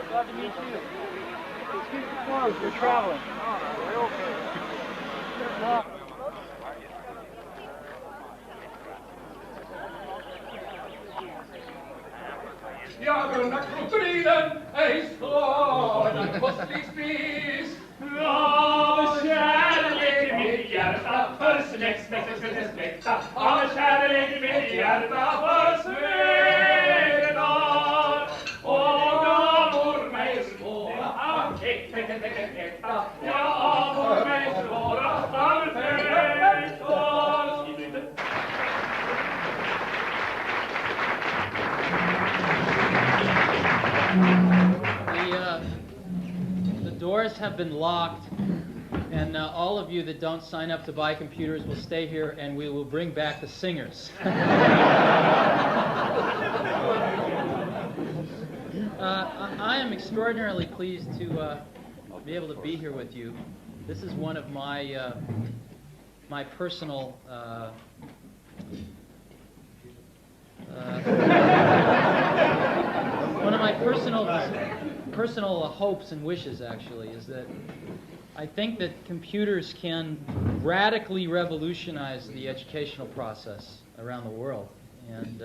Glad to meet you. Excuse the clothes, we're traveling. Jagorna krokodilen ej slår kostlig spis. Av kärlek i mitt hjärta för släkta. Av kärlek i mitt hjärta för svedar. Och gamor mig svåra av äkta. Ja, gamor mig svåra av The doors have been locked, and all of you that don't sign up to buy computers will stay here, and we will bring back the singers. I am extraordinarily pleased to be able to be here with you. This is one of my my personal one of my personal hopes and wishes, actually, is that I think that computers can radically revolutionize the educational process around the world. And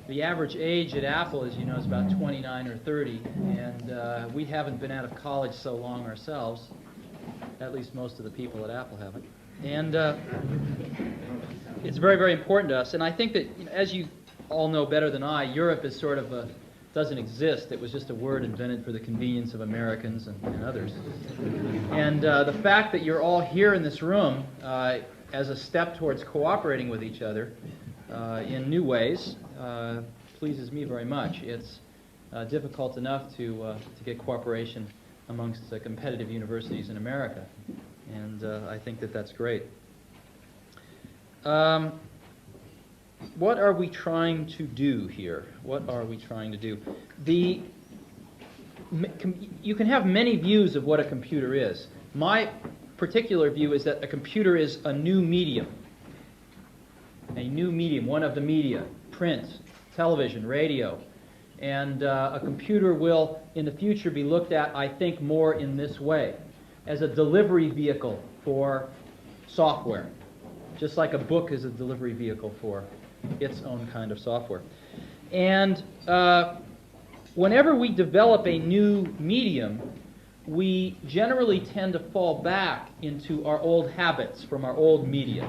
the average age at Apple, as you know, is about 29 or 30, and we haven't been out of college so long ourselves. At least most of the people at Apple haven't. And it's very, very important to us. And I think that, as you all know better than I, Europe is sort of doesn't exist. It was just a word invented for the convenience of Americans and others. And the fact that you're all here in this room as a step towards cooperating with each other in new ways pleases me very much. It's difficult enough to get cooperation amongst the competitive universities in America, and I think that that's great. What are we trying to do here? What are we trying to do? You can have many views of what a computer is. My particular view is that a computer is a new medium. A new medium, one of the media, print, television, radio. And a computer will, in the future, be looked at, I think, more in this way, as a delivery vehicle for software, just like a book is a delivery vehicle for its own kind of software. And whenever we develop a new medium, we generally tend to fall back into our old habits from our old media.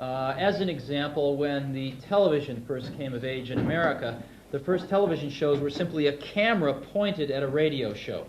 As an example, when the television first came of age in America, the first television shows were simply a camera pointed at a radio show.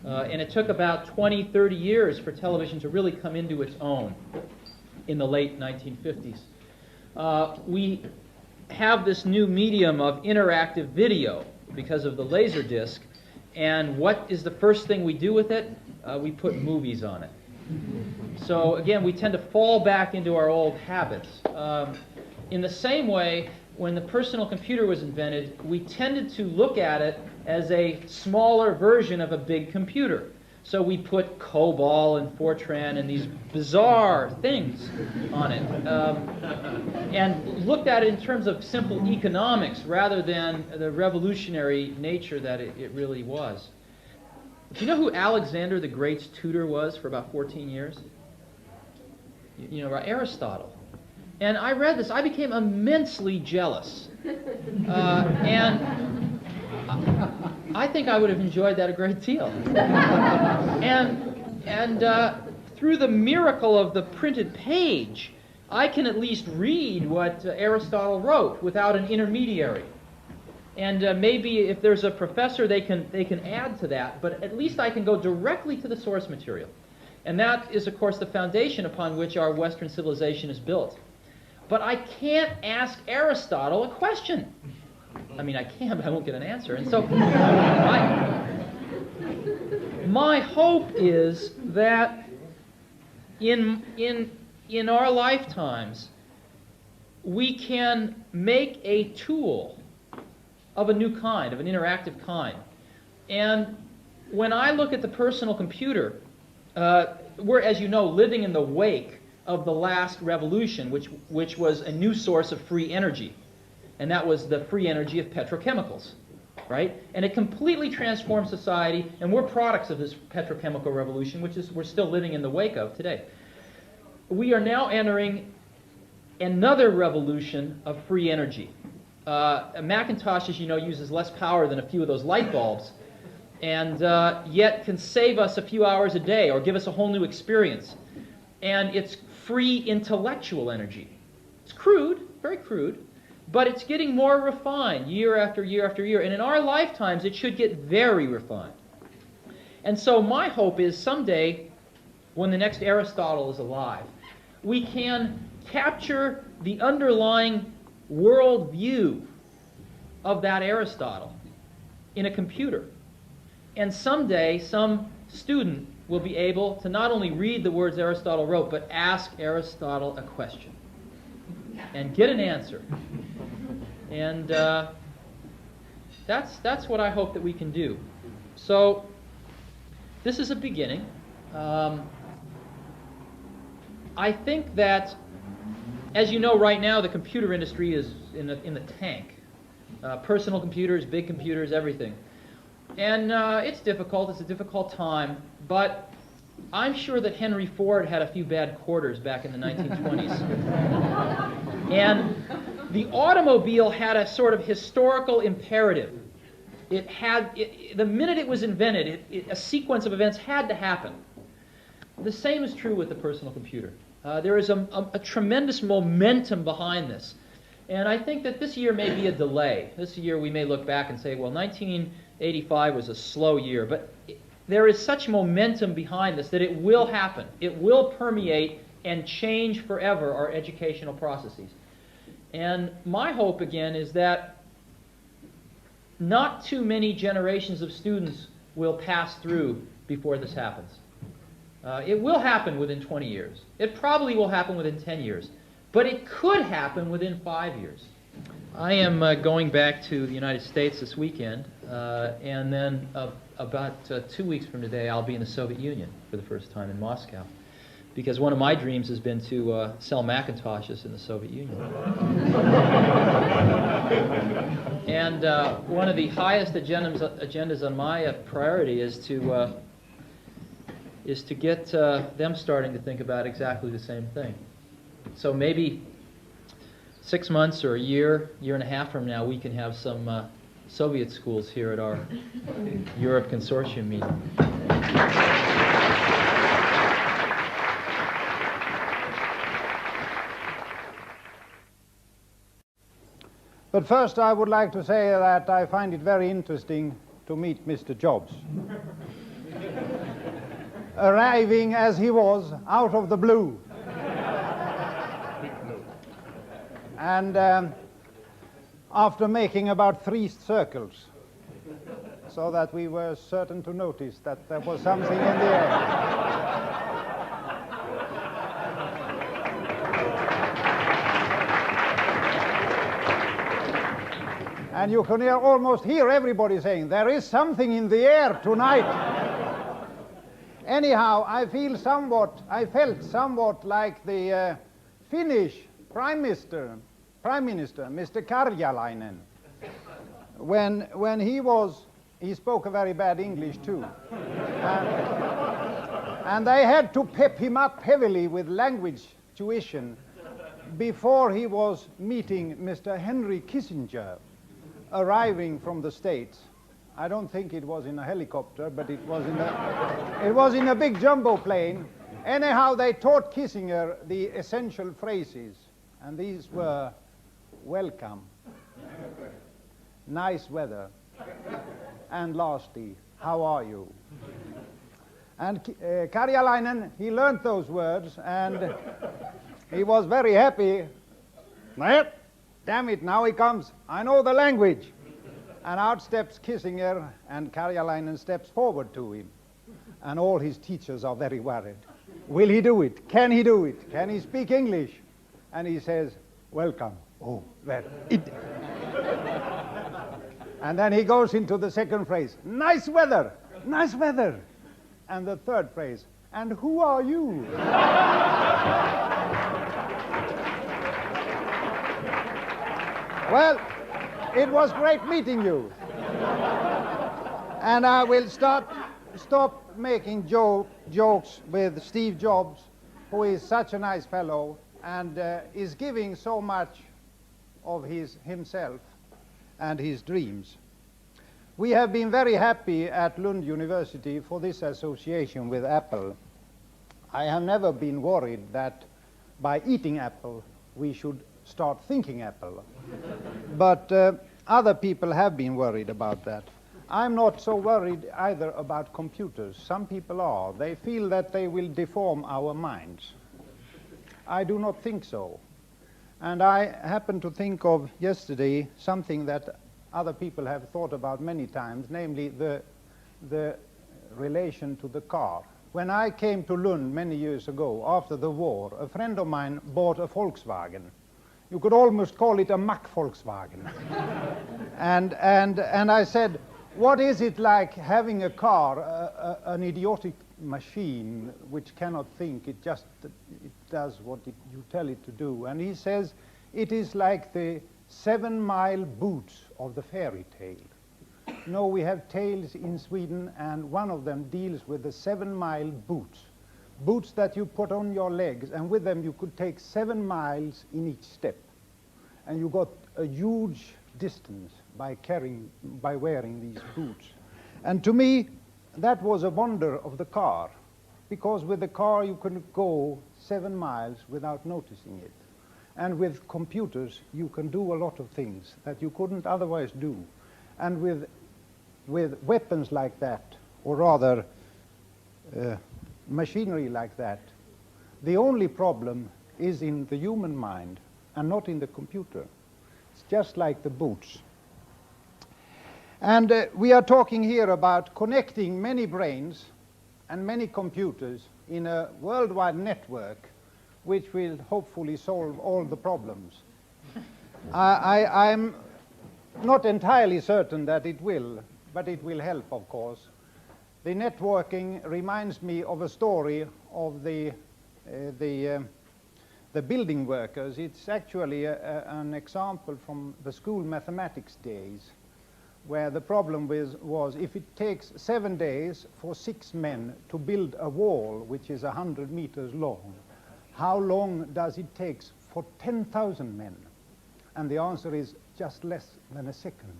And it took about 20, 30 years for television to really come into its own in the late 1950s. We have this new medium of interactive video because of the laser disc, and what is the first thing we do with it? We put movies on it. So again, we tend to fall back into our old habits. In the same way, when the personal computer was invented, we tended to look at it as a smaller version of a big computer. So we put COBOL and Fortran and these bizarre things on it, and looked at it in terms of simple economics rather than the revolutionary nature that it really was. Do you know who Alexander the Great's tutor was for about 14 years? You know, Aristotle. And I read this. I became immensely jealous. And I think I would have enjoyed that a great deal. And through the miracle of the printed page, I can at least read what Aristotle wrote without an intermediary. And maybe if there's a professor, they can add to that, but at least I can go directly to the source material. And that is, of course, the foundation upon which our Western civilization is built. But I can't ask Aristotle a question. I mean, I can, but I won't get an answer. And so my hope is that in our lifetimes, we can make a tool of a new kind, of an interactive kind. And when I look at the personal computer, we're, as you know, living in the wake of the last revolution, which was a new source of free energy. And that was the free energy of petrochemicals, right? And it completely transformed society, and we're products of this petrochemical revolution, which is we're still living in the wake of today. We are now entering another revolution of free energy. A Macintosh, as you know, uses less power than a few of those light bulbs, and yet can save us a few hours a day or give us a whole new experience. And it's free intellectual energy. It's crude, very crude, but it's getting more refined year after year after year. And in our lifetimes, it should get very refined. And so my hope is someday, when the next Aristotle is alive, we can capture the underlying worldview of that Aristotle in a computer. And someday, some student will be able to not only read the words Aristotle wrote, but ask Aristotle a question and get an answer. And that's what I hope that we can do. So this is a beginning. I think that, as you know, right now the computer industry is in the tank. Personal computers, big computers, everything. And it's difficult. It's a difficult time. But I'm sure that Henry Ford had a few bad quarters back in the 1920s. And the automobile had a sort of historical imperative. It had, the minute it was invented, a sequence of events had to happen. The same is true with the personal computer. There is a tremendous momentum behind this. And I think that this year may be a delay. This year we may look back and say, well, 1985 was a slow year. But there is such momentum behind this that it will happen. It will permeate and change forever our educational processes. And my hope, again, is that not too many generations of students will pass through before this happens. It will happen within 20 years. It probably will happen within 10 years. But it could happen within 5 years. I am going back to the United States this weekend, and then about 2 weeks from today, I'll be in the Soviet Union for the first time in Moscow, because one of my dreams has been to sell Macintoshes in the Soviet Union. And one of the highest agendas on my priority is to get them starting to think about exactly the same thing. So maybe 6 months or a year and a half from now, we can have some Soviet schools here at our Europe Consortium meeting. But first I would like to say that I find it very interesting to meet Mr. Jobs. Arriving as he was out of the blue. And after making about 3 circles, so that we were certain to notice that there was something in the air. And you can almost hear everybody saying, there is something in the air tonight. Anyhow, I felt somewhat like the Finnish Prime Minister, Mr. Karjalainen, when he spoke a very bad English too. And they had to pep him up heavily with language tuition before he was meeting Mr. Henry Kissinger, arriving from the States. I don't think it was in a helicopter, but it was in a big jumbo plane. Anyhow, they taught Kissinger the essential phrases, and these were, welcome. nice weather. And lastly, how are you? And Karjalainen, he learned those words, and he was very happy. Damn it, now he comes. I know the language. And out steps Kissinger, and Karjalainen steps forward to him. And all his teachers are very worried. Will he do it? Can he do it? Can he speak English? And he says, welcome. Oh, well, it... And then he goes into the second phrase, nice weather, nice weather. And the third phrase, and who are you? Well, it was great meeting you. And I will stop making jokes with Steve Jobs, who is such a nice fellow and is giving so much of himself and his dreams. We have been very happy at Lund University for this association with Apple. I have never been worried that by eating apple we should start thinking apple. But other people have been worried about that. I'm not so worried either about computers. Some people are. They feel that they will deform our minds. I do not think so. And I happen to think of yesterday something that other people have thought about many times, namely the relation to the car. When I came to Lund many years ago, after the war, a friend of mine bought a Volkswagen. You could almost call it a Mack Volkswagen. and I said, what is it like having a car, an idiotic machine which cannot think, it does what you tell it to do? And he says, it is like the 7-mile boots of the fairy tale. No, we have tales in Sweden, and one of them deals with the 7-mile boots. Boots that you put on your legs, and with them you could take 7 miles in each step. And you got a huge distance by wearing these boots. And to me, that was a wonder of the car, because with the car you could go 7 miles without noticing it. And with computers, you can do a lot of things that you couldn't otherwise do. And with weapons like that, or rather machinery like that, the only problem is in the human mind and not in the computer. It's just like the boots. And we are talking here about connecting many brains and many computers in a worldwide network which will hopefully solve all the problems. I'm not entirely certain that it will, but it will help, of course. The networking reminds me of a story of the building workers. It's actually an example from the school mathematics days, where the problem was if it takes 7 days for 6 men to build a wall which is 100 meters long, how long does it take for 10,000 men? And the answer is just less than a second.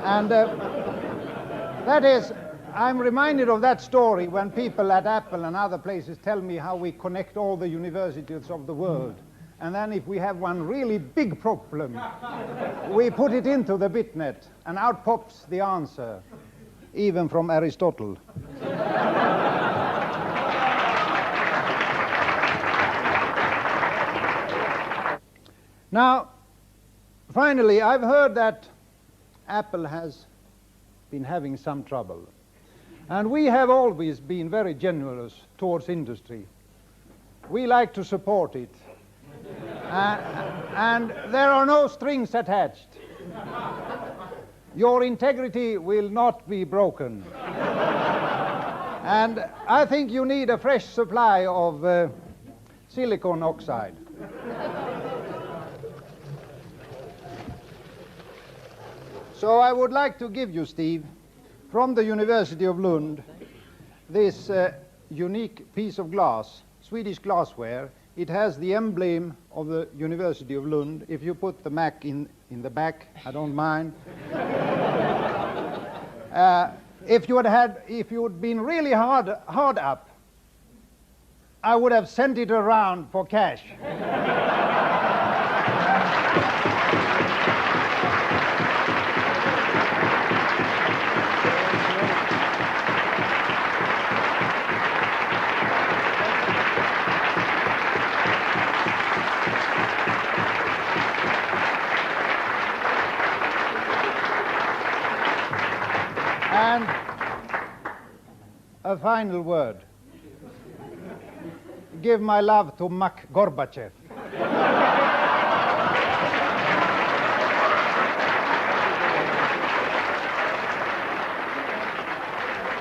And that is, I'm reminded of that story when people at Apple and other places tell me how we connect all the universities of the world. And then if we have one really big problem, we put it into the bitnet, and out pops the answer, even from Aristotle. Now, finally, I've heard that Apple has been having some trouble. And we have always been very generous towards industry. We like to support it. And there are no strings attached. Your integrity will not be broken. And I think you need a fresh supply of silicon oxide. So I would like to give you, Steve, from the University of Lund, this unique piece of glass, Swedish glassware. It has the emblem of the University of Lund. If you put the Mac in the back, I don't mind. If you had been really hard up, I would have sent it around for cash. And a final word. Give my love to Mak Gorbachev.